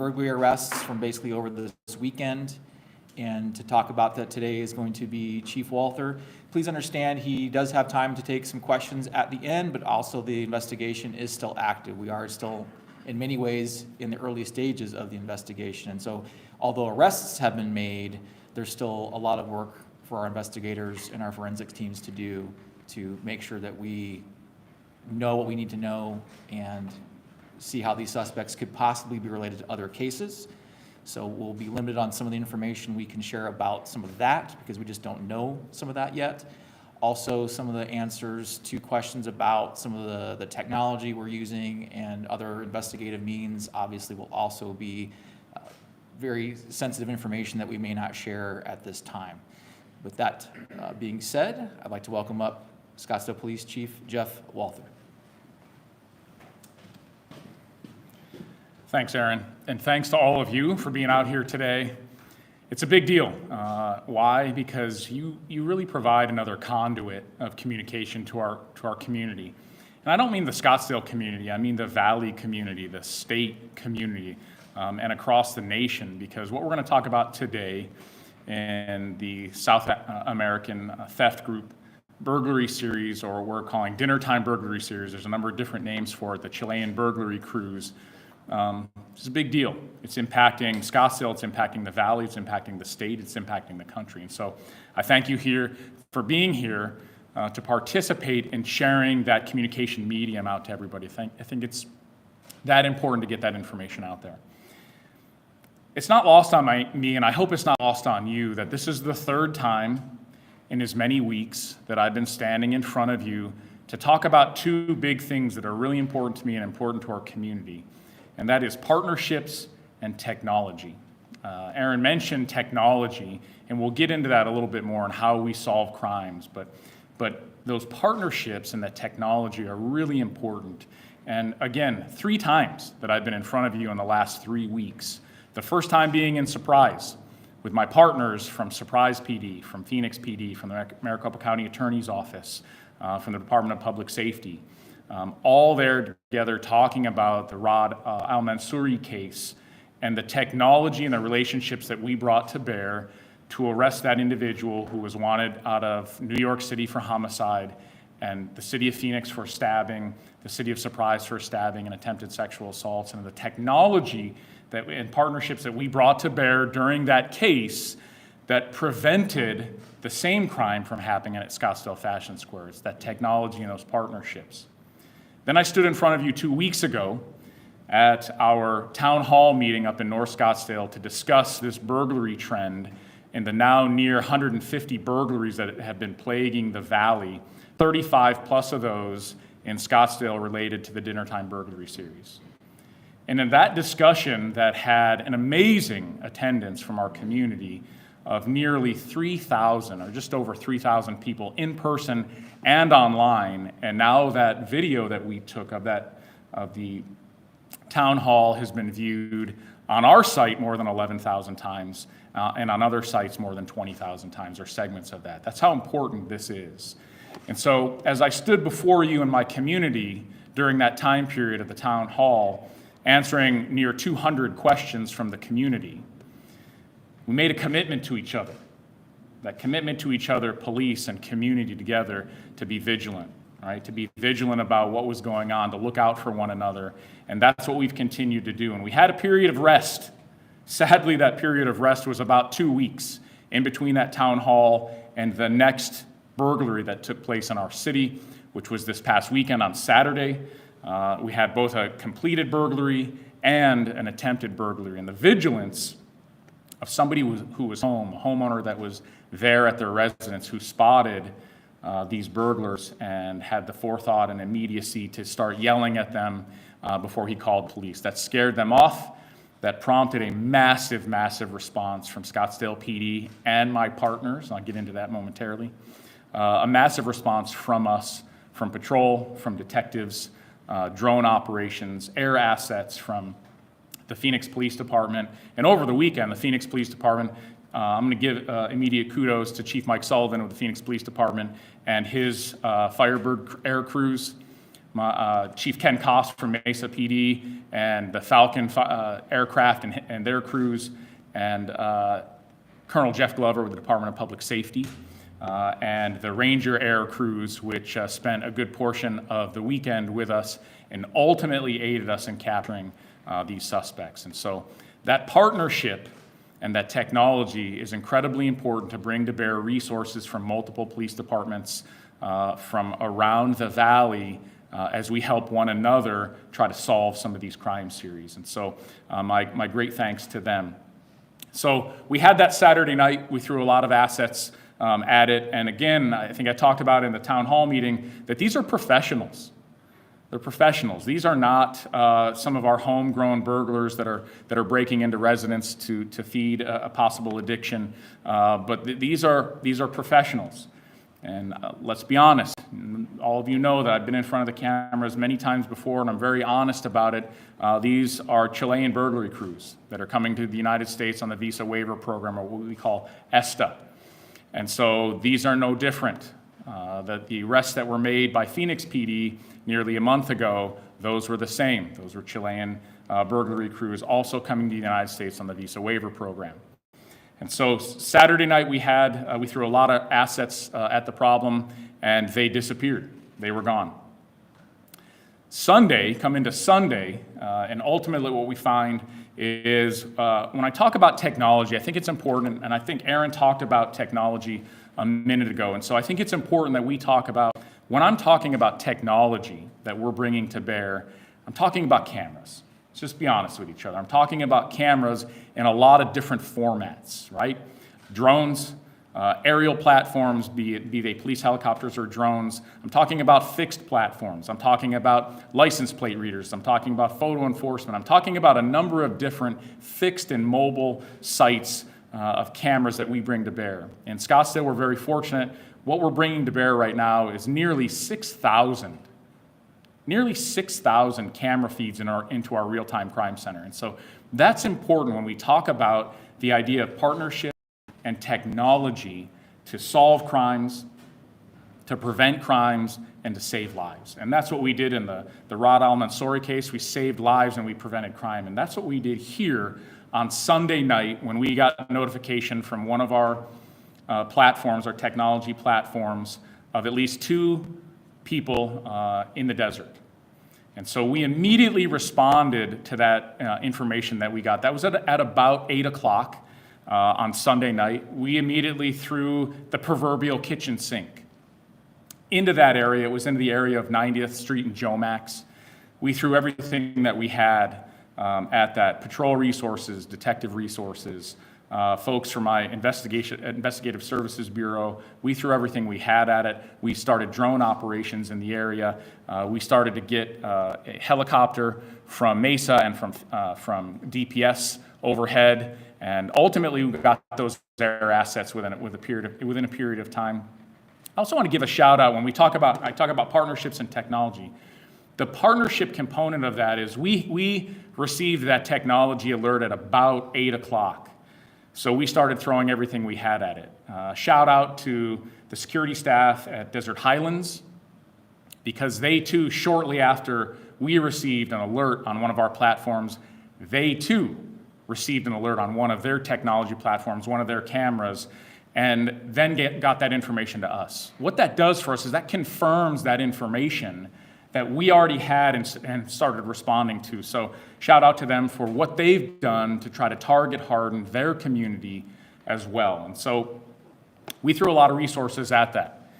burglary arrests from basically over this weekend. And to talk about that today is going to be Chief Walther. Please understand he does have time to take some questions at the end, but also the investigation is still active. We are still, in many ways, in the early stages of the investigation. And so, although arrests have been made, there's still a lot of work for our investigators and our forensics teams to do to make sure that we know what we need to know and see how these suspects could possibly be related to other cases. So we'll be limited on some of the information we can share about some of that because we just don't know some of that yet. Also, some of the answers to questions about some of the technology we're using and other investigative means obviously will also be very sensitive information that we may not share at this time. With that being said, I'd like to welcome up Scottsdale Police Chief Jeff Walther. Thanks, Aaron, and thanks to all of you for being out here today. It's a big deal. Why? Because you really provide another conduit of communication to our community. And I don't mean the Scottsdale community, I mean the Valley community, the state community, and across the nation, because what we're going to talk about today in the South American Theft Group Burglary Series, or we're calling Dinner Time Burglary Series, there's a number of different names for it, the Chilean Burglary Cruise. It's a big deal. It's impacting Scottsdale, it's impacting the Valley, it's impacting the state, it's impacting the country. And so I thank you here for being here to participate in sharing that communication medium out to everybody. I think it's that important to get that information out there. It's not lost on me, and I hope it's not lost on you, that this is the third time in as many weeks that I've been standing in front of you to talk about two big things that are really important to me and important to our community. And that is partnerships and technology. Aaron mentioned technology, and we'll get into that a little bit more on how we solve crimes, but those partnerships and that technology are really important. And again, 3 times that I've been in front of you in the last 3 weeks. The first time being in Surprise with my partners from Surprise PD, from Phoenix PD, from the Maricopa County Attorney's Office, from the Department of Public Safety. All there together talking about the Rod Al-Mansouri case and the technology and the relationships that we brought to bear to arrest that individual who was wanted out of New York City for homicide and the city of Phoenix for stabbing, the city of Surprise for stabbing and attempted sexual assaults, and the technology and partnerships that we brought to bear during that case that prevented the same crime from happening at Scottsdale Fashion Square. It's that technology and those partnerships. Then I stood in front of you 2 weeks ago at our town hall meeting up in North Scottsdale to discuss this burglary trend and the now near 150 burglaries that have been plaguing the Valley, 35 plus of those in Scottsdale related to the Dinner Time Burglary Series. And in that discussion that had an amazing attendance from our community of nearly 3,000 or just over 3,000 people in person and online, and now that video that we took of the town hall has been viewed on our site more than 11,000 times and on other sites more than 20,000 times, or segments of that. That's how important this is. And so as I stood before you in my community during that time period at the town hall, answering near 200 questions from the community, we made a commitment to each other. That commitment to each other, police and community together, to be vigilant, right? To be vigilant about what was going on, to look out for one another. And that's what we've continued to do. And we had a period of rest. Sadly, that period of rest was about 2 weeks in between that town hall and the next burglary that took place in our city, which was this past weekend on Saturday. We had both a completed burglary and an attempted burglary. And the vigilance of somebody who was home, a homeowner that was there at their residence, who spotted these burglars and had the forethought and immediacy to start yelling at them before he called police. That scared them off. That prompted a massive, massive response from Scottsdale PD and my partners. I'll get into that momentarily. A massive response from us, from patrol, from detectives, drone operations, air assets from the Phoenix Police Department. And over the weekend, the Phoenix Police Department, I'm going to give immediate kudos to Chief Mike Sullivan of the Phoenix Police Department and his Firebird air crews. Chief Ken Koss from Mesa PD and the Falcon aircraft and their crews, and Colonel Jeff Glover with the Department of Public Safety, and the Ranger Air crews, which spent a good portion of the weekend with us and ultimately aided us in capturing these suspects. And so that partnership and that technology is incredibly important to bring to bear resources from multiple police departments from around the valley as we help one another try to solve some of these crime series. And so my great thanks to them. So we had that Saturday night. We threw a lot of assets at it. And again, I think I talked about in the town hall meeting that these are professionals. They're professionals. These are not some of our homegrown burglars that are breaking into residents to feed a possible addiction. But these are professionals. And let's be honest, all of you know that I've been in front of the cameras many times before, and I'm very honest about it. These are Chilean burglary crews that are coming to the United States on the visa waiver program, or what we call ESTA. And so these are no different. The arrests that were made by Phoenix PD nearly a month ago, those were the same. Those were Chilean burglary crews also coming to the United States on the visa waiver program. And so Saturday night we threw a lot of assets at the problem, and they disappeared. They were gone. Come into Sunday, and ultimately what we find is when I talk about technology, I think it's important, and I think Aaron talked about technology a minute ago, and so I think it's important that we talk about, when I'm talking about technology that we're bringing to bear, I'm talking about cameras. Let's just be honest with each other. I'm talking about cameras in a lot of different formats, right? Drones, aerial platforms, be they police helicopters or drones. I'm talking about fixed platforms. I'm talking about license plate readers. I'm talking about photo enforcement. I'm talking about a number of different fixed and mobile sites of cameras that we bring to bear. In Scottsdale, we're very fortunate. What we're bringing to bear right now is nearly 6,000 camera feeds into our real-time crime center. And so that's important when we talk about the idea of partnership and technology to solve crimes, to prevent crimes, and to save lives. And that's what we did in the Rod Al-Mansouri case. We saved lives and we prevented crime. And that's what we did here on Sunday night when we got notification from one of our platforms, our technology platforms, of at least 2 people in the desert. And so we immediately responded to that information that we got. That was at about 8 o'clock on Sunday night. We immediately threw the proverbial kitchen sink into that area. It was into the area of 90th Street and Jomax. We threw everything that we had at that: patrol resources, detective resources, folks from my investigative services bureau. We threw everything we had at it. We started drone operations in the area. We started to get a helicopter from Mesa and from DPS overhead, and ultimately we got those air assets within a period of time. I also want to give a shout out when I talk about partnerships and technology. The partnership component of that is we received that technology alert at about 8 o'clock. So we started throwing everything we had at it. Shout out to the security staff at Desert Highlands, because they too, shortly after we received an alert on one of our platforms, they too received an alert on one of their technology platforms, one of their cameras, and then got that information to us. What that does for us is that confirms that information that we already had and started responding to. So shout out to them for what they've done to try to target harden their community as well. And so we threw a lot of resources at that.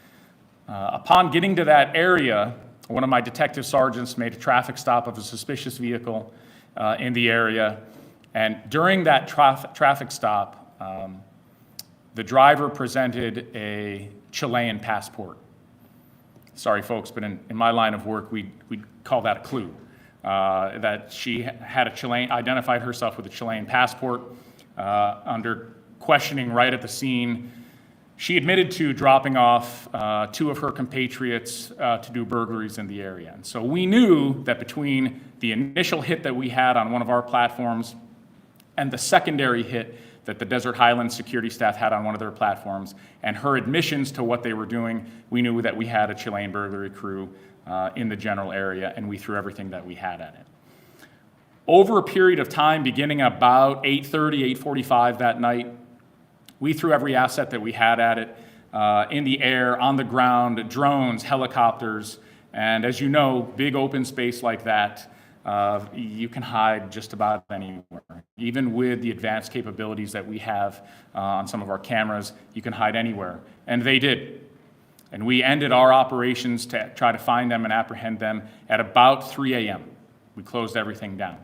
Upon getting to that area, one of my detective sergeants made a traffic stop of a suspicious vehicle in the area. And during that traffic stop, the driver presented a Chilean passport. Sorry, folks, but in my line of work, we'd call that a clue. That she had identified herself with a Chilean passport. Under questioning right at the scene, she admitted to dropping off 2 of her compatriots to do burglaries in the area. And so we knew that between the initial hit that we had on one of our platforms and the secondary hit that the Desert Highlands security staff had on one of their platforms, and her admissions to what they were doing, we knew that we had a Chilean burglary crew in the general area, and we threw everything that we had at it. Over a period of time, beginning about 8:30, 8:45 that night, we threw every asset that we had at it, in the air, on the ground, drones, helicopters, and as you know, big open space like that, you can hide just about anywhere. Even with the advanced capabilities that we have on some of our cameras, you can hide anywhere, and they did. And we ended our operations to try to find them and apprehend them at about 3 a.m. We closed everything down.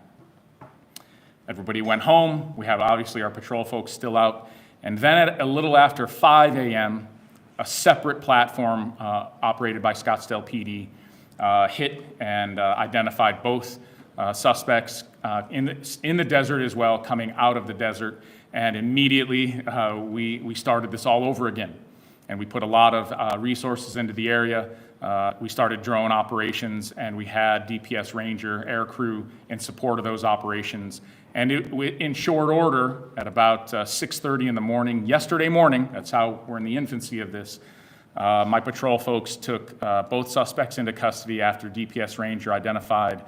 Everybody went home. We have obviously our patrol folks still out. And then at a little after 5 a.m., a separate platform operated by ScottsdalePD hit and identified both suspects in the desert as well, coming out of the desert. And immediately we started this all over again. And we put a lot of resources into the area. We started drone operations, and we had DPS Ranger air crew in support of those operations. And in short order, at about 6:30 in the morning, yesterday morning, that's how we're in the infancy of this, my patrol folks took both suspects into custody after DPS Ranger identified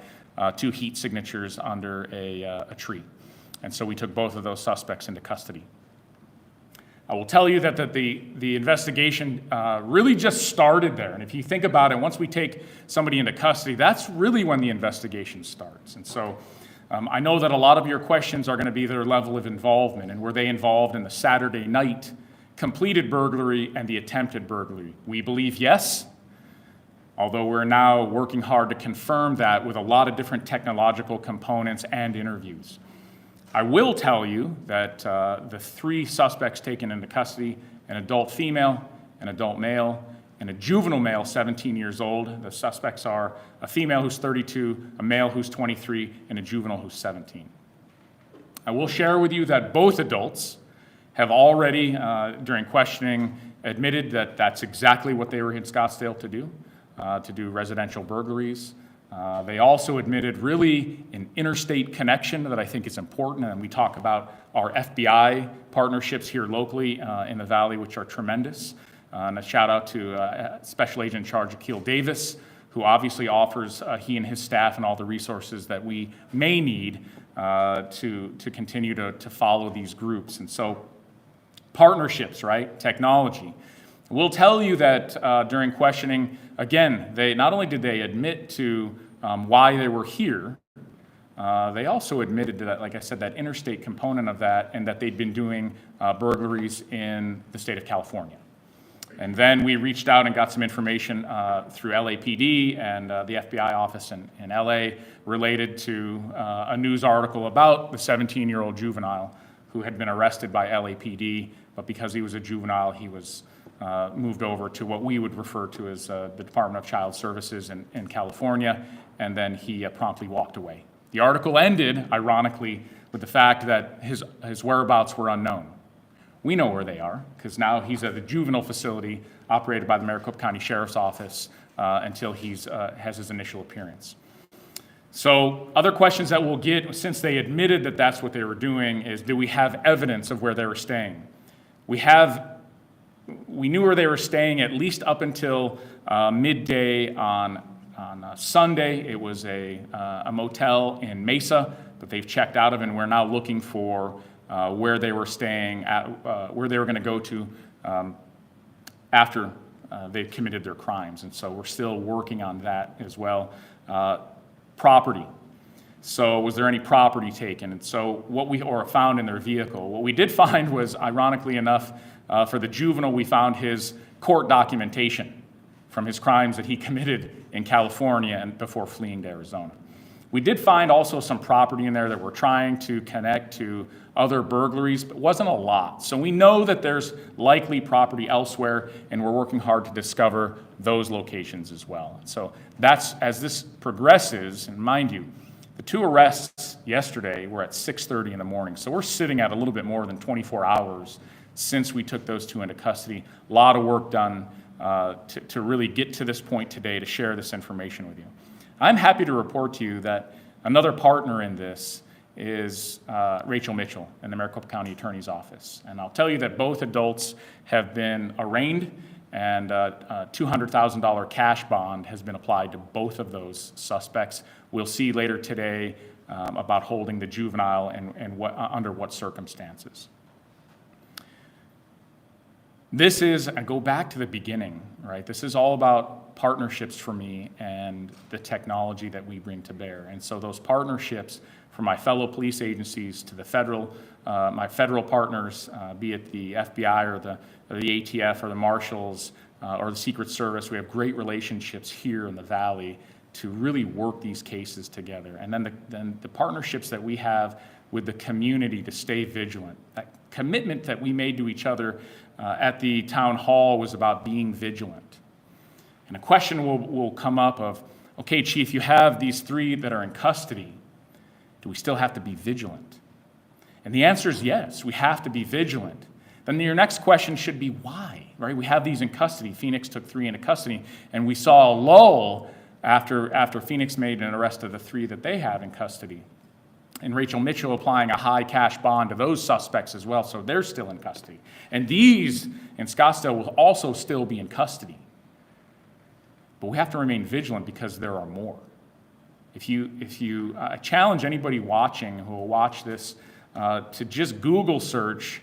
2 heat signatures under a tree. And so we took both of those suspects into custody. I will tell you that the investigation really just started there. And if you think about it, once we take somebody into custody, that's really when the investigation starts. And so I know that a lot of your questions are going to be their level of involvement, and were they involved in the Saturday night completed burglary and the attempted burglary? We believe yes, although we're now working hard to confirm that with a lot of different technological components and interviews. I will tell you that the 3 suspects taken into custody, an adult female, an adult male, and a juvenile male, 17 years old. The suspects are a female who's 32, a male who's 23, and a juvenile who's 17. I will share with you that both adults have already, during questioning, admitted that that's exactly what they were in Scottsdale to do residential burglaries. They also admitted really an interstate connection that I think is important, and we talk about our FBI partnerships here locally in the Valley, which are tremendous. And a shout out to Special Agent in Charge Akil Davis, who obviously offers he and his staff and all the resources that we may need to continue to follow these groups. And so partnerships, right? Technology. We'll tell you that during questioning, again, they not only did they admit to why they were here, they also admitted to that, like I said, that interstate component of that, and that they'd been doing burglaries in the state of California. And then we reached out and got some information through LAPD and the FBI office in LA related to a news article about the 17-year-old juvenile who had been arrested by LAPD, but because he was a juvenile, he was moved over to what we would refer to as the Department of Child Services in California, and then he promptly walked away. The article ended, ironically, with the fact that his whereabouts were unknown. We know where they are, because now he's at a juvenile facility operated by the Maricopa County Sheriff's Office until he has his initial appearance. So other questions that we'll get, since they admitted that that's what they were doing, is do we have evidence of where they were staying? We knew where they were staying at least up until midday on Sunday. It was a motel in Mesa that they've checked out of, and we're now looking for where they were staying, where they were going to go to after they committed their crimes. And so we're still working on that as well. Property. So was there any property taken? And so or found in their vehicle? What we did find was, ironically enough, for the juvenile, we found his court documentation from his crimes that he committed in California and before fleeing to Arizona. We did find also some property in there that we're trying to connect to other burglaries, but it wasn't a lot. So we know that there's likely property elsewhere, and we're working hard to discover those locations as well. So that's, as this progresses, and mind you, the 2 arrests yesterday were at 6:30 in the morning. So we're sitting at a little bit more than 24 hours since we took those 2 into custody. A lot of work done to really get to this point today to share this information with you. I'm happy to report to you that another partner in this is Rachel Mitchell in the Maricopa County Attorney's Office. And I'll tell you that both adults have been arraigned and a $200,000 cash bond has been applied to both of those suspects. We'll see later today about holding the juvenile and under what circumstances. This is, I go back to the beginning, right? This is all about partnerships for me and the technology that we bring to bear. And so those partnerships from my fellow police agencies to the federal, my federal partners, be it the FBI or the ATF or the Marshals or the Secret Service, we have great relationships here in the Valley to really work these cases together. And then the partnerships that we have with the community to stay vigilant. That commitment that we made to each other at the town hall was about being vigilant. And a question will come up of, okay, Chief, you have these 3 that are in custody. Do we still have to be vigilant? And the answer is yes, we have to be vigilant. Then your next question should be why, right? We have these in custody. Phoenix took 3 into custody, and we saw a lull after Phoenix made an arrest of the 3 that they have in custody. And Rachel Mitchell applying a high cash bond to those suspects as well, so they're still in custody. And these in Scottsdale will also still be in custody. But we have to remain vigilant because there are more. I challenge anybody watching who will watch this to just Google search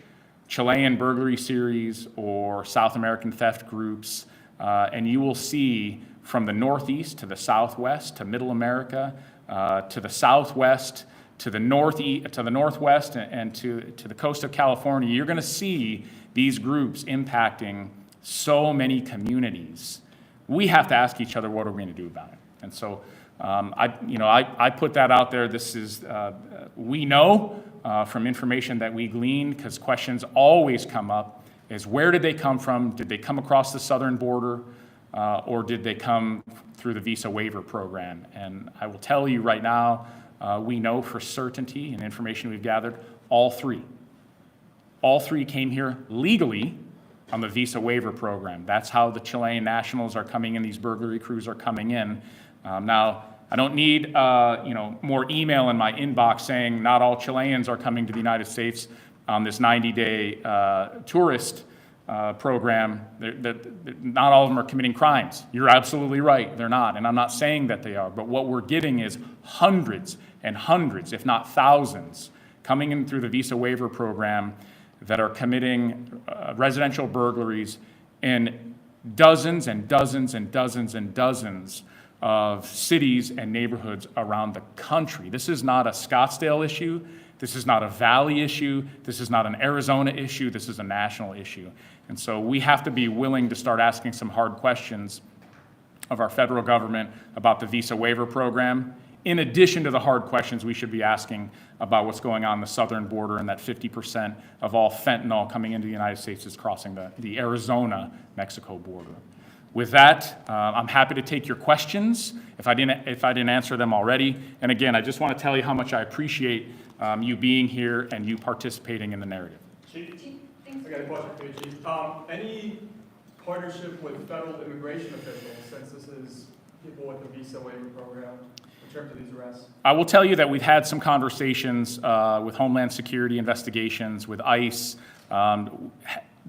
Chilean burglary series or South American theft groups, and you will see from the Northeast to the Southwest to Middle America to the Southwest to the Northwest and to the coast of California, you're going to see these groups impacting so many communities. We have to ask each other, what are we going to do about it? And so I put that out there. This is, we know from information that we glean, because questions always come up, is where did they come from? Did they come across the southern border? Or did they come through the visa waiver program? And I will tell you right now, we know for certainty and information we've gathered, all 3 came here legally on the visa waiver program. That's how the Chilean nationals are coming in, these burglary crews are coming in. Now, I don't need more email in my inbox saying not all Chileans are coming to the United States on this 90-day tourist program. Not all of them are committing crimes. You're absolutely right, they're not, and I'm not saying that they are, but what we're getting is hundreds and hundreds, if not thousands, coming in through the visa waiver program that are committing residential burglaries in dozens and dozens and dozens and dozens of cities and neighborhoods around the country. This is not a Scottsdale issue. This is not a Valley issue. This is not an Arizona issue. This is a national issue. And so we have to be willing to start asking some hard questions of our federal government about the visa waiver program, in addition to the hard questions we should be asking about what's going on the southern border, and that 50% of all fentanyl coming into the United States is crossing the Arizona-Mexico border. With that, I'm happy to take your questions if I didn't answer them already. And again, I just want to tell you how much I appreciate you being here and you participating in the narrative. Chief, I got a question for you, Chief. Any partnership with federal immigration officials, since this is people with the visa waiver program, in terms of these arrests? I will tell you that we've had some conversations with Homeland Security investigations, with ICE,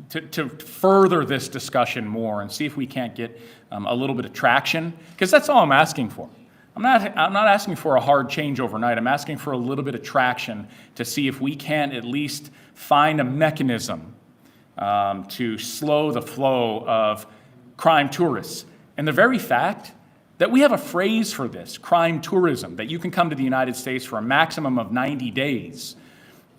to further this discussion more and see if we can't get a little bit of traction, because that's all I'm asking for. I'm not asking for a hard change overnight. I'm asking for a little bit of traction to see if we can at least find a mechanism to slow the flow of crime tourists. And the very fact that we have a phrase for this, crime tourism, that you can come to the United States for a maximum of 90 days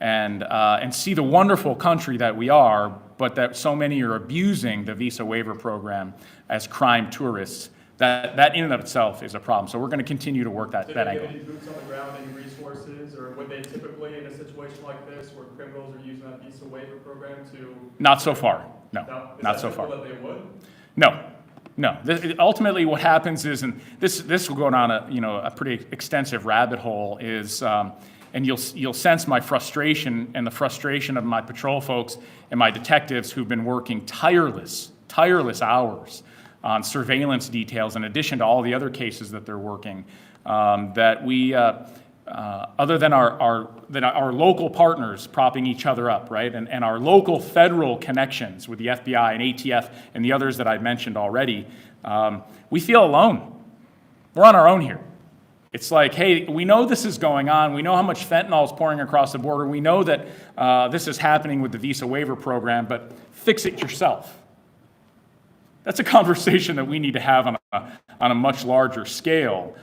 and see the wonderful country that we are, but that so many are abusing the visa waiver program as crime tourists, that in and of itself is a problem. So we're going to continue to work that angle. Did they get any boots on the ground, any resources, or would they typically, in a situation like this, where criminals are using that visa waiver program to... Not so far, no, not so far. That they would? No. Ultimately, what happens is, and this will go down a pretty extensive rabbit hole, is, and you'll sense my frustration and the frustration of my patrol folks and my detectives who've been working tireless hours on surveillance details, in addition to all the other cases that they're working, that we other than our local partners propping each other up, right? And our local federal connections with the FBI and ATF and the others that I mentioned already, we feel alone. We're on our own here. It's like, hey, we know this is going on. We know how much fentanyl is pouring across the border. We know that this is happening with the visa waiver program, but fix it yourself. That's a conversation that we need to have on a much larger scale,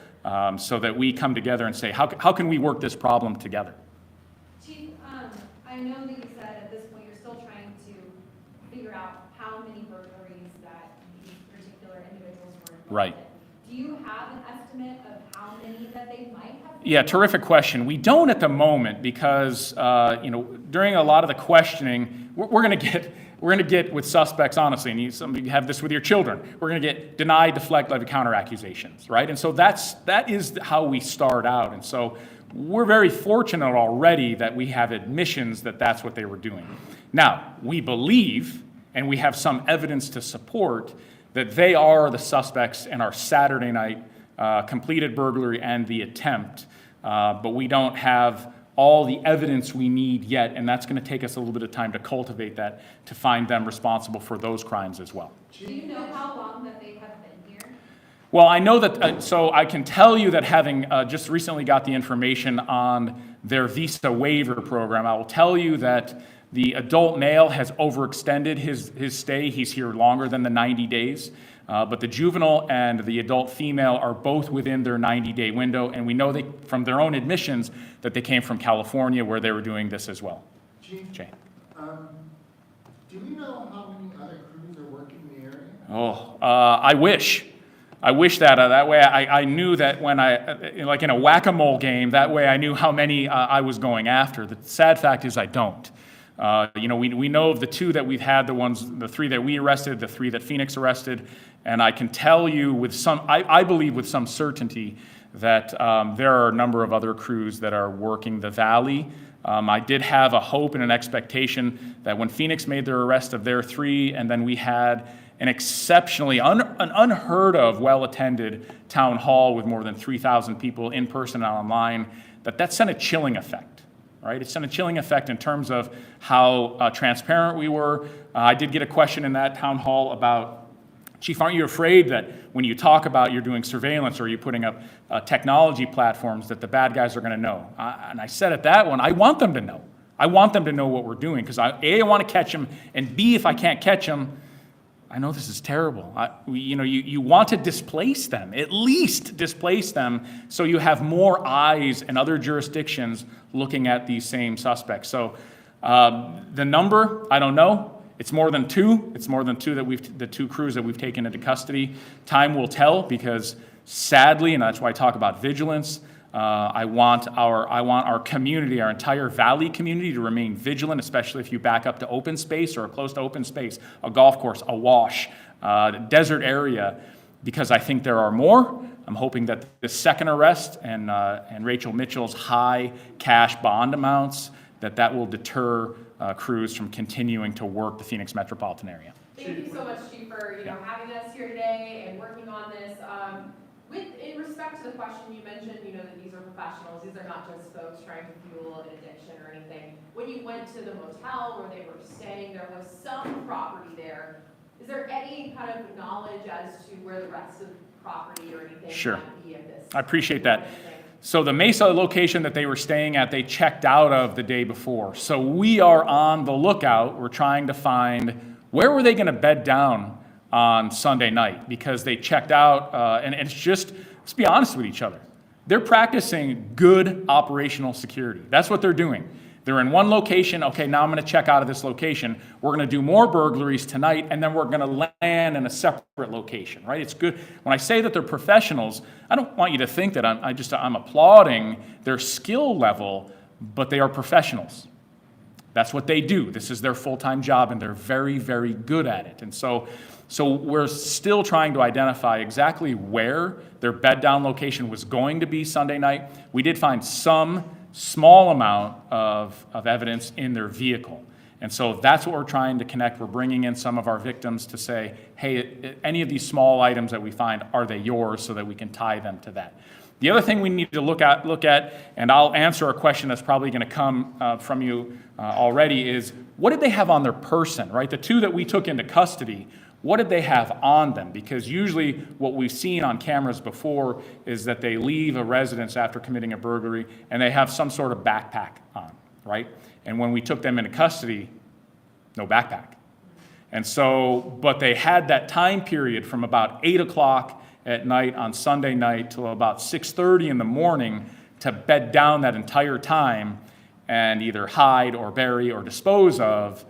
so that we come together and say, how can we work this problem together? Chief, I know that you said at this point you're still trying to figure out how many burglaries that these particular individuals were involved in. Right. Do you have an estimate of how many that they might have? Yeah, terrific question. We don't at the moment because during a lot of the questioning, we're going to get with suspects, honestly, and you have this with your children. We're going to get deny, deflect, levy, counter accusations, right? And so that is how we start out. And so we're very fortunate already that we have admissions that that's what they were doing. Now, we believe, and we have some evidence to support, that they are the suspects in our Saturday night completed burglary and the attempt, but we don't have all the evidence we need yet, and that's going to take us a little bit of time to cultivate that, to find them responsible for those crimes as well. Do you know how long that they have been here? Well, I know that, so I can tell you that having just recently got the information on their visa waiver program, I will tell you that the adult male has overextended his stay. He's here longer than the 90 days. But the juvenile and the adult female are both within their 90-day window, and we know from their own admissions that they came from California where they were doing this as well. Chief, Jane. Do we know how many other crews are working in the area? Oh, I wish that way I knew that when like in a whack-a-mole game, that way I knew how many I was going after. The sad fact is I don't. We know of the two that we've had, the three that we arrested, the three that Phoenix arrested, and I can tell you I believe with some certainty that there are a number of other crews that are working the valley. I did have a hope and an expectation that when Phoenix made their arrest of their three, and then we had an exceptionally an unheard of, well-attended town hall with more than 3,000 people in person and online, that sent a chilling effect. Right? It sent a chilling effect in terms of how transparent we were. I did get a question in that town hall about, Chief, aren't you afraid that when you talk about you're doing surveillance or you're putting up technology platforms that the bad guys are going to know? And I said at that one, I want them to know. I want them to know what we're doing because A, I want to catch them, and B, if I can't catch them, I know this is terrible. You want to displace them, at least displace them, so you have more eyes in other jurisdictions looking at these same suspects. So the number, I don't know. It's more than two. It's more than two the two crews that we've taken into custody. Time will tell because sadly, and that's why I talk about vigilance, I want our community, our entire valley community to remain vigilant, especially if you back up to open space or close to open space, a golf course, a wash, desert area, because I think there are more. I'm hoping that the second arrest and Rachel Mitchell's high cash bond amounts, that will deter crews from continuing to work the Phoenix metropolitan area. Thank you so much, Chief, for having us here today and working on this. In respect to the question you mentioned, that these are professionals. These are not just folks trying to fuel an addiction or anything. When you went to the motel where they were staying, there was some property there. Is there any kind of knowledge as to where the rest of the property or anything might be at this? I appreciate that. So the Mesa location that they were staying at, they checked out of the day before. So we are on the lookout. We're trying to find where were they going to bed down on Sunday night, because they checked out, and it's just, let's be honest with each other. They're practicing good operational security. That's what they're doing. They're in one location. Okay, now I'm going to check out of this location. We're going to do more burglaries tonight, and then we're going to land in a separate location, right? It's good. When I say that they're professionals, I don't want you to think that I'm applauding their skill level, but they are professionals. That's what they do. This is their full-time job, and they're very, very good at it. And so we're still trying to identify exactly where their bed-down location was going to be Sunday night. We did find some small amount of evidence in their vehicle. And so that's what we're trying to connect. We're bringing in some of our victims to say, hey, any of these small items that we find, are they yours, so that we can tie them to that. The other thing we need to look at, and I'll answer a question that's probably going to come from you already, is what did they have on their person, right? The two that we took into custody, what did they have on them? Because usually what we've seen on cameras before is that they leave a residence after committing a burglary and they have some sort of backpack on, right? And when we took them into custody, no backpack. And so, but they had that time period from about 8 o'clock at night on Sunday night till about 6:30 in the morning to bed down that entire time and either hide or bury or dispose of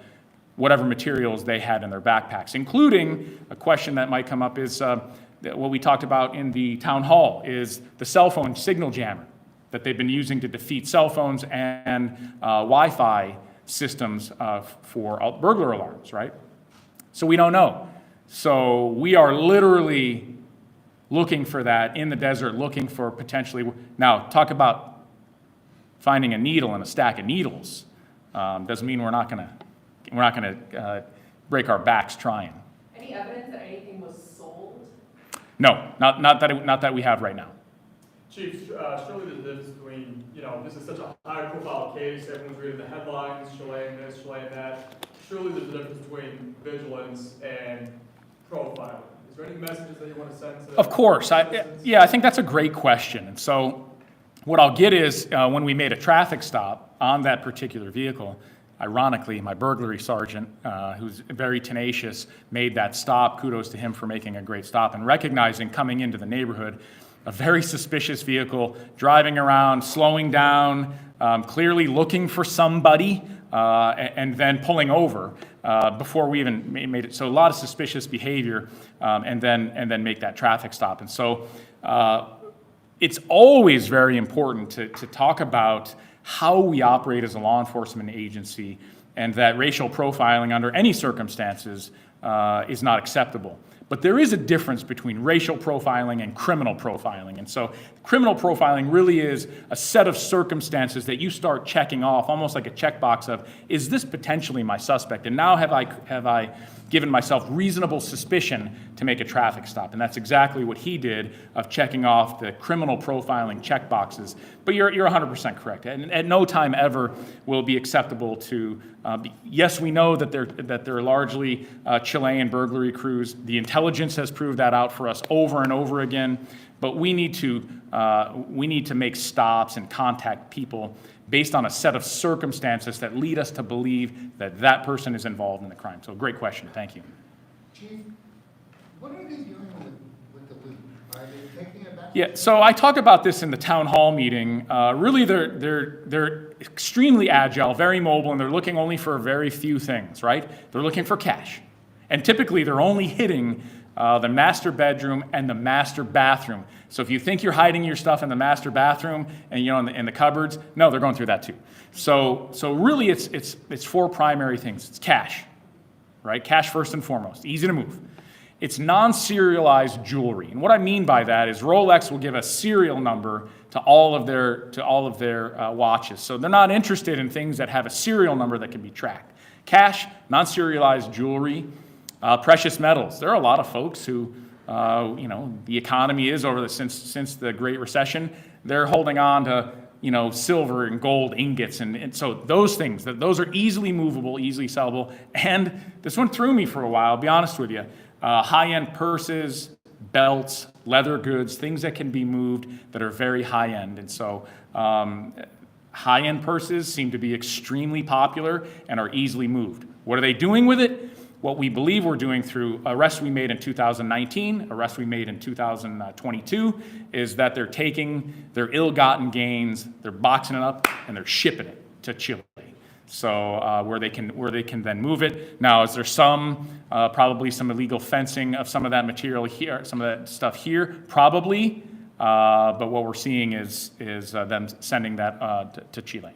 whatever materials they had in their backpacks, including a question that might come up is what we talked about in the town hall is the cell phone signal jammer that they've been using to defeat cell phones and Wi-Fi systems for burglar alarms, right? So we don't know. So we are literally looking for that in the desert, looking for potentially, now talk about finding a needle in a stack of needles. Doesn't mean we're not gonna break our backs trying. Any evidence that anything was sold? No, not that we have right now. Chief, surely there's a difference between, this is such a high-profile case, everyone's reading the headlines, Chilean this, Chilean that. Surely there's a difference between vigilance and profiling. Is there any messages that you want to send to? Of course. citizens? I think that's a great question. And so what I'll get is when we made a traffic stop on that particular vehicle, ironically, my burglary sergeant, who's very tenacious, made that stop. Kudos to him for making a great stop and recognizing coming into the neighborhood a very suspicious vehicle, driving around, slowing down, clearly looking for somebody, and then pulling over before we even made it. So a lot of suspicious behavior, and then make that traffic stop. And so it's always very important to talk about how we operate as a law enforcement agency, and that racial profiling under any circumstances is not acceptable. But there is a difference between racial profiling and criminal profiling. And so criminal profiling really is a set of circumstances that you start checking off, almost like a checkbox of, is this potentially my suspect? And now have I given myself reasonable suspicion to make a traffic stop? And that's exactly what he did, of checking off the criminal profiling checkboxes. But you're 100% correct. And at no time ever will it be acceptable to, yes, we know that they're largely Chilean burglary crews. The intelligence has proved that out for us over and over again. But we need to make stops and contact people based on a set of circumstances that lead us to believe that that person is involved in the crime. So great question, thank you. Chief, what are they doing with the loot? Are they taking it back? Yeah, so I talked about this in the town hall meeting. Really, they're extremely agile, very mobile, and they're looking only for very few things, right? They're looking for cash. And typically, they're only hitting the master bedroom and the master bathroom. So if you think you're hiding your stuff in the master bathroom and in the cupboards, no, they're going through that too. So really, it's four primary things. It's cash, right? Cash first and foremost, easy to move. It's non-serialized jewelry, and what I mean by that is Rolex will give a serial number to all of their watches. So they're not interested in things that have a serial number that can be tracked. Cash, non-serialized jewelry. Precious metals. There are a lot of folks who, the economy is since the Great Recession, they're holding on to, silver and gold ingots. And so those things, those are easily movable, easily sellable. And this one threw me for a while, I'll be honest with you. High-end purses, belts, leather goods, things that can be moved that are very high-end. And so high-end purses seem to be extremely popular and are easily moved. What are they doing with it? What we believe we're doing through arrests we made in 2019, arrests we made in 2022, is that they're taking their ill-gotten gains, they're boxing it up, and they're shipping it to Chile. So where they can then move it. Now, is there probably some illegal fencing of some of that material here, some of that stuff here? Probably, but what we're seeing is them sending that to Chile.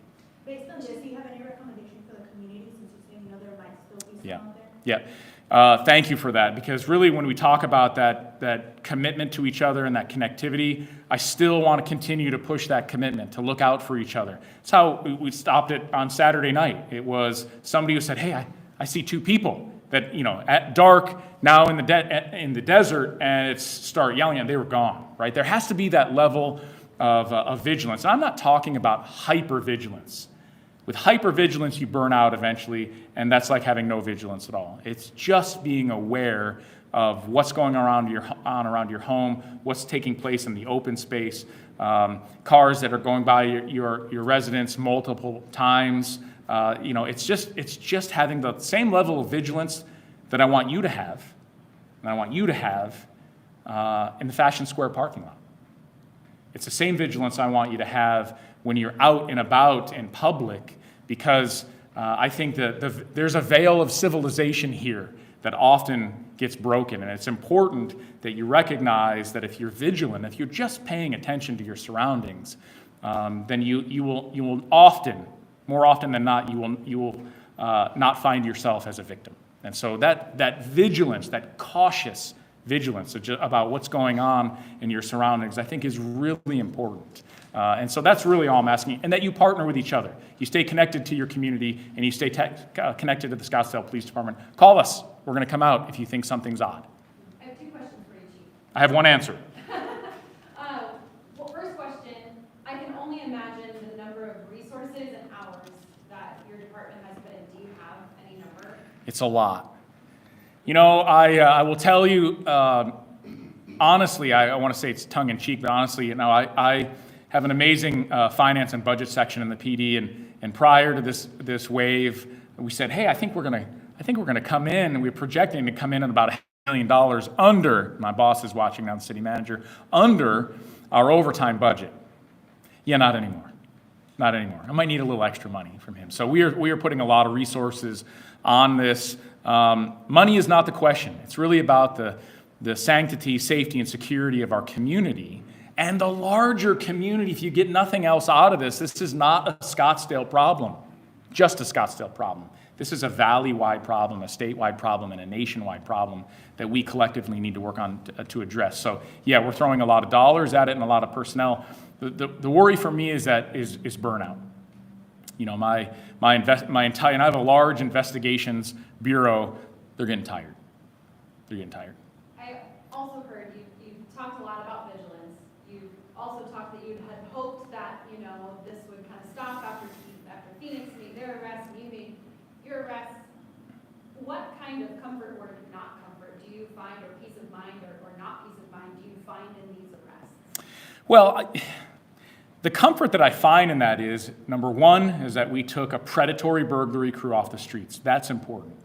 Based on this, do you have any recommendation for the community, since you're saying there might still be some out there? Yeah, thank you for that, because really when we talk about that commitment to each other and that connectivity, I still want to continue to push that commitment, to look out for each other. That's how we stopped it on Saturday night. It was somebody who said, hey, I see two people that, at dark, now in the desert, and it's start yelling, and they were gone, right? There has to be that level of vigilance. And I'm not talking about hypervigilance. With hypervigilance, you burn out eventually, and that's like having no vigilance at all. It's just being aware of what's going around your home, what's taking place in the open space, cars that are going by your residence multiple times. It's just having the same level of vigilance that I want you to have, and I want you to have in the Fashion Square parking lot. It's the same vigilance I want you to have when you're out and about in public, because I think that there's a veil of civilization here that often gets broken, and it's important that you recognize that if you're vigilant, if you're just paying attention to your surroundings, then you will often, more often than not, you will not find yourself as a victim. And so that vigilance, that cautious vigilance about what's going on in your surroundings, I think is really important. And so that's really all I'm asking, and that you partner with each other. You stay connected to your community, and you stay connected to the Scottsdale Police Department. Call us. We're going to come out if you think something's odd. I have 2 questions for you, Chief. I have one answer. Well, first question, I can only imagine the number of resources and hours that your department has put in. Do you have any number? It's a lot. I will tell you, honestly, I want to say it's tongue-in-cheek, but honestly, I have an amazing finance and budget section in the PD, and prior to this wave, we said, hey, I think we're going to come in, and we're projecting to come in at about $1 million under, my boss is watching now, the city manager, under our overtime budget. Yeah, not anymore. Not anymore. I might need a little extra money from him. So we are putting a lot of resources on this. Money is not the question. It's really about the sanctity, safety, and security of our community. And the larger community, if you get nothing else out of this is not a Scottsdale problem, just a Scottsdale problem. This is a valley-wide problem, a statewide problem, and a nationwide problem that we collectively need to work on to address. So yeah, we're throwing a lot of dollars at it and a lot of personnel. The worry for me is burnout. My entire, and I have a large investigations bureau, they're getting tired. I also heard you talked a lot about vigilance. You also talked that you had hoped that, this would kind of stop after Phoenix made their arrest, and you made your arrest. What kind of comfort or not comfort do you find, or peace of mind or not peace of mind, do you find in these arrests? Well, the comfort that I find in that is, number one, is that we took a predatory burglary crew off the streets. That's important.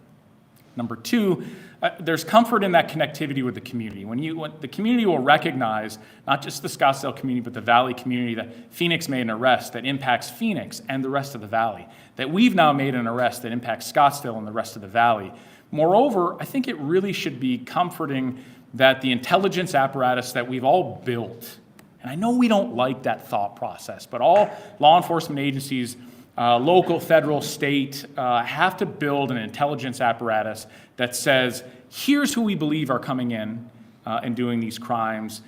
Number two, there's comfort in that connectivity with the community. When the community will recognize, not just the Scottsdale community, but the Valley community, that Phoenix made an arrest that impacts Phoenix and the rest of the Valley, that we've now made an arrest that impacts Scottsdale and the rest of the Valley. Moreover, I think it really should be comforting that the intelligence apparatus that we've all built, and I know we don't like that thought process, but all law enforcement agencies, local, federal, state, have to build an intelligence apparatus that says, here's who we believe are coming in and doing these crimes.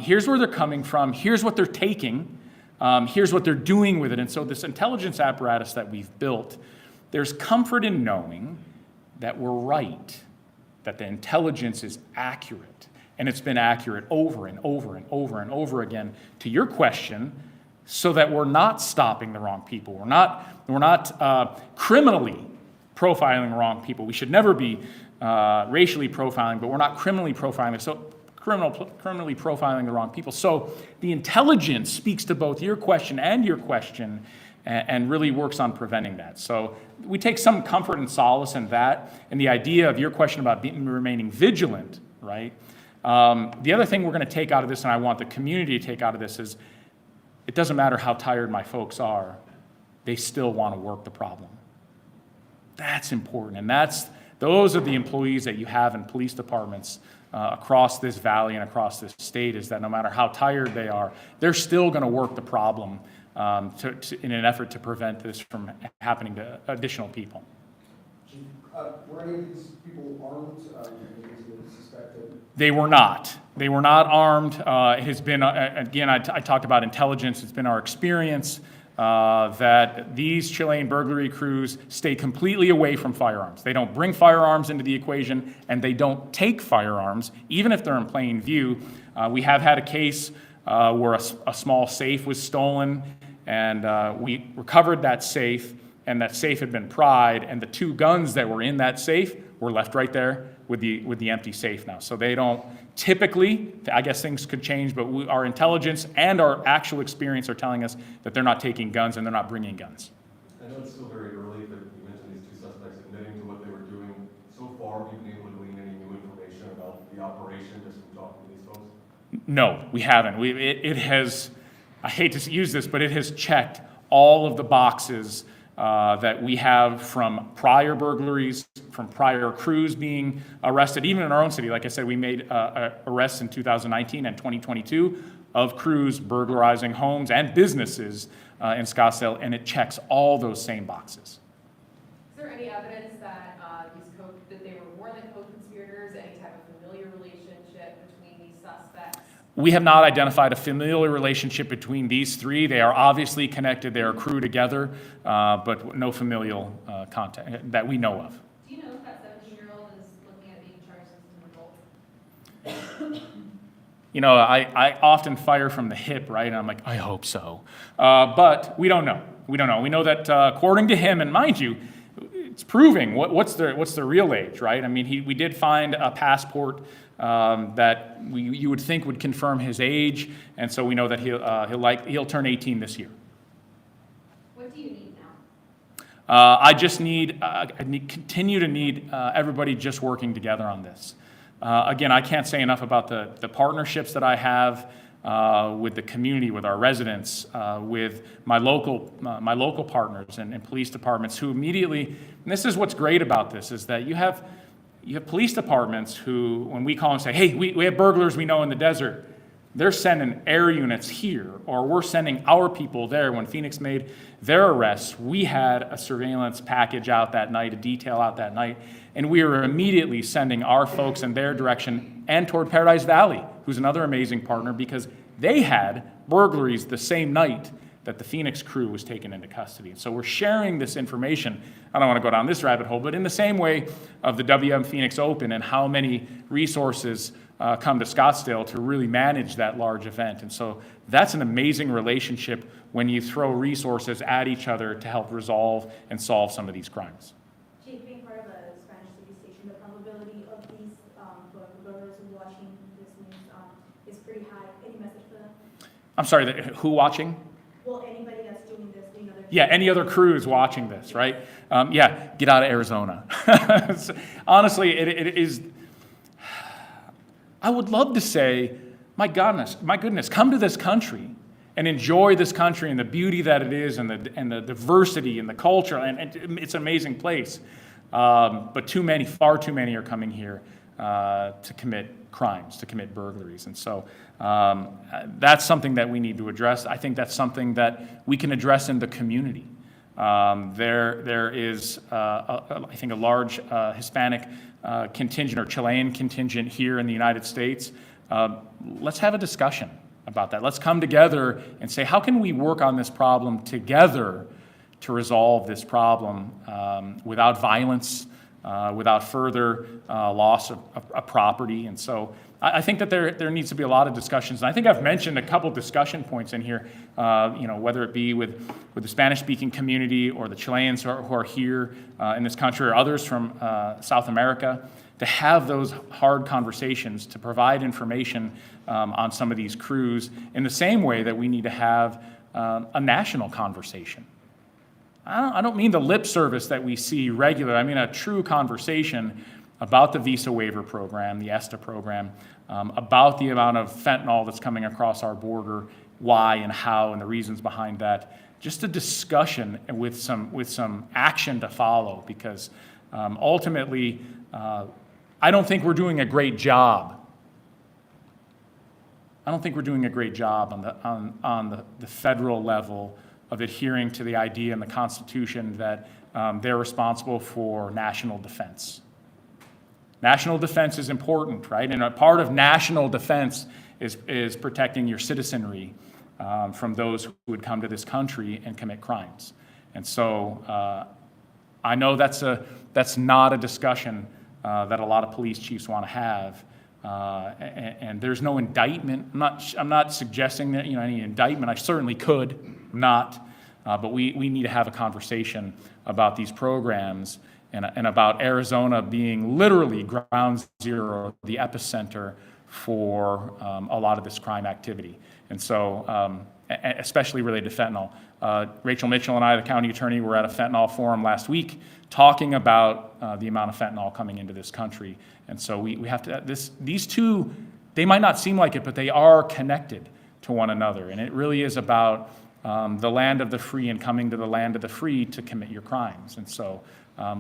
Here's where they're coming from. Here's what they're taking. Here's what they're doing with it. And so this intelligence apparatus that we've built, there's comfort in knowing that we're right, that the intelligence is accurate. And it's been accurate over and over and over and over again to your question, so that we're not stopping the wrong people. We're not criminally profiling the wrong people. We should never be racially profiling, but we're not criminally profiling. So criminally profiling the wrong people. So the intelligence speaks to both your question and really works on preventing that. So we take some comfort and solace in that, and the idea of your question about remaining vigilant, right? The other thing we're going to take out of this, and I want the community to take out of this, is it doesn't matter how tired my folks are, they still want to work the problem. That's important, and those are the employees that you have in police departments across this valley and across this state, is that no matter how tired they are, they're still going to work the problem in an effort to prevent this from happening to additional people. Were any of these people armed? Suspected? They were not. They were not armed. It has been, again, I talked about intelligence. It's been our experience that these Chilean burglary crews stay completely away from firearms. They don't bring firearms into the equation, and they don't take firearms, even if they're in plain view. We have had a case where a small safe was stolen, and we recovered that safe, and that safe had been pried, and the 2 guns that were in that safe were left right there with the empty safe now. So they don't typically, I guess things could change, but our intelligence and our actual experience are telling us that they're not taking guns and they're not bringing guns. I know it's still very early, but you mentioned these 2 suspects admitting to what they were doing. So far, have you been able to glean any new information about the operation just from talking to these folks? No, we haven't. It has, I hate to use this, but it has checked all of the boxes that we have from prior burglaries, from prior crews being arrested, even in our own city. Like I said, we made arrests in 2019 and 2022 of crews burglarizing homes and businesses in Scottsdale, and it checks all those same boxes. Is there any evidence that that they were more than co-conspirators, any type of familiar relationship between these suspects? We have not identified a familial relationship between these 3. They are obviously connected. They are a crew together, but no familial contact that we know of. Do you know if that 17-year-old is looking at being charged as an adult? You know, I often fire from the hip, right? And I'm like, I hope so. But we don't know. We don't know. We know that according to him, and mind you, it's proving what's the real age, right? I mean, we did find a passport that you would think would confirm his age, and so we know that he'll turn 18 this year. What do you need now? I continue to need everybody just working together on this. Again, I can't say enough about the partnerships that I have with the community, with our residents, with my local partners and police departments who immediately, and this is what's great about this, is that you have police departments who, when we call and say, hey, we have burglars we know in the desert, they're sending air units here, or we're sending our people there. When Phoenix made their arrests, we had a surveillance package out that night, a detail out that night, and we were immediately sending our folks in their direction and toward Paradise Valley, who's another amazing partner, because they had burglaries the same night that the Phoenix crew was taken into custody. And so we're sharing this information. I don't want to go down this rabbit hole, but in the same way of the WM Phoenix Open and how many resources come to Scottsdale to really manage that large event. And so that's an amazing relationship when you throw resources at each other to help resolve and solve some of these crimes. Chief, being part of a Spanish TV station, the probability of these burglars watching this news is pretty high. Any message for them? I'm sorry, who watching? Well, anybody that's doing this, doing other. Yeah, any other crews watching this, right? Yeah, get out of Arizona. Honestly, it is. I would love to say, my goodness, come to this country and enjoy this country and the beauty that it is, and the diversity and the culture, and it's an amazing place. But far too many are coming here to commit crimes, to commit burglaries. And so that's something that we need to address. I think that's something that we can address in the community. There is, I think, a large Hispanic contingent or Chilean contingent here in the United States. Let's have a discussion about that. Let's come together and say, how can we work on this problem together to resolve this problem without violence, without further loss of property? And so I think that there needs to be a lot of discussions. And I think I've mentioned a couple discussion points in here, whether it be with the Spanish-speaking community or the Chileans who are here in this country, or others from South America, to have those hard conversations, to provide information on some of these crews in the same way that we need to have a national conversation. I don't mean the lip service that we see regularly. I mean a true conversation about the visa waiver program, the ESTA program, about the amount of fentanyl that's coming across our border, why and how, and the reasons behind that. Just a discussion with some action to follow, because ultimately, I don't think we're doing a great job. I don't think we're doing a great job on the federal level of adhering to the idea in the Constitution that they're responsible for national defense. National defense is important, right? And a part of national defense is protecting your citizenry from those who would come to this country and commit crimes. And so I know that's not a discussion that a lot of police chiefs want to have, And there's no indictment. I'm not suggesting that, any indictment. I certainly could, not. But we need to have a conversation about these programs and about Arizona being literally ground zero, the epicenter for a lot of this crime activity. And so, especially related to fentanyl. Rachel Mitchell and I, the county attorney, were at a fentanyl forum last week talking about the amount of fentanyl coming into this country. And so we have to, these two, they might not seem like it, but they are connected to one another. And it really is about the land of the free and coming to the land of the free to commit your crimes. And so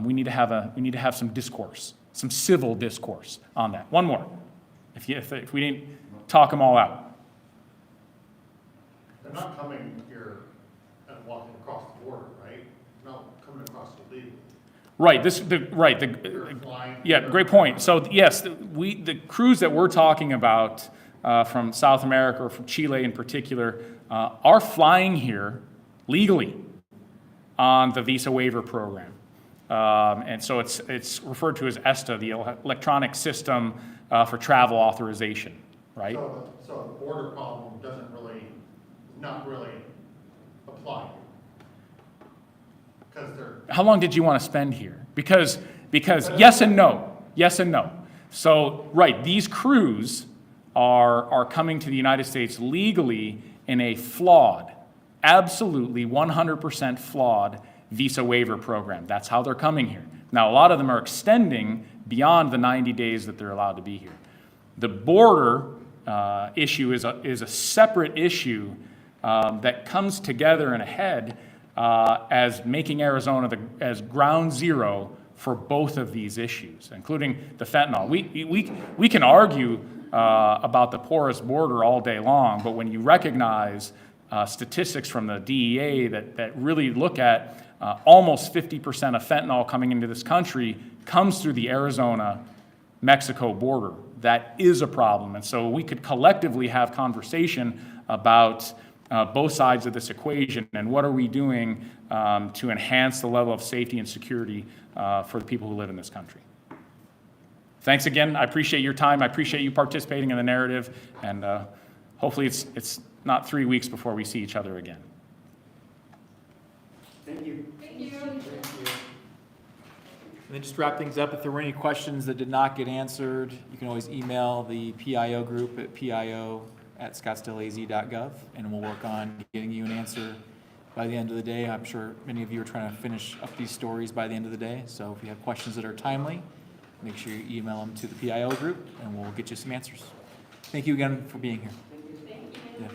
we need to have some discourse, some civil discourse on that. One more, if we didn't talk them all out. They're not coming here and walking across the border, right? Not coming across illegally. Right. They're flying. Yeah, great point. So yes, the crews that we're talking about from South America or from Chile in particular are flying here legally on the visa waiver program, and so it's referred to as ESTA, the electronic system for travel authorization. Right. So the border problem not really apply. Because they're. How long did you want to spend here? Because yes and no. Yes and no. So, right, these crews are coming to the United States legally in a flawed, absolutely 100% flawed visa waiver program. That's how they're coming here. Now, a lot of them are extending beyond the 90 days that they're allowed to be here. The border issue is a separate issue that comes together in a head as making Arizona as ground zero for both of these issues, including the fentanyl. We can argue about the porous border all day long, but when you recognize statistics from the DEA that really look at almost 50% of fentanyl coming into this country comes through the Arizona-Mexico border, that is a problem. And so we could collectively have conversation about both sides of this equation and what are we doing to enhance the level of safety and security for the people who live in this country. Thanks again. I appreciate your time. I appreciate you participating in the narrative, and hopefully it's not 3 weeks before we see each other again. Thank you. And then just to wrap things up, if there were any questions that did not get answered, you can always email the PIO group at pio@scottsdaleaz.gov, and we'll work on getting you an answer by the end of the day. I'm sure many of you are trying to finish up these stories by the end of the day, so if you have questions that are timely, make sure you email them to the PIO group, and we'll get you some answers. Thank you again for being here. Thank you. Yeah.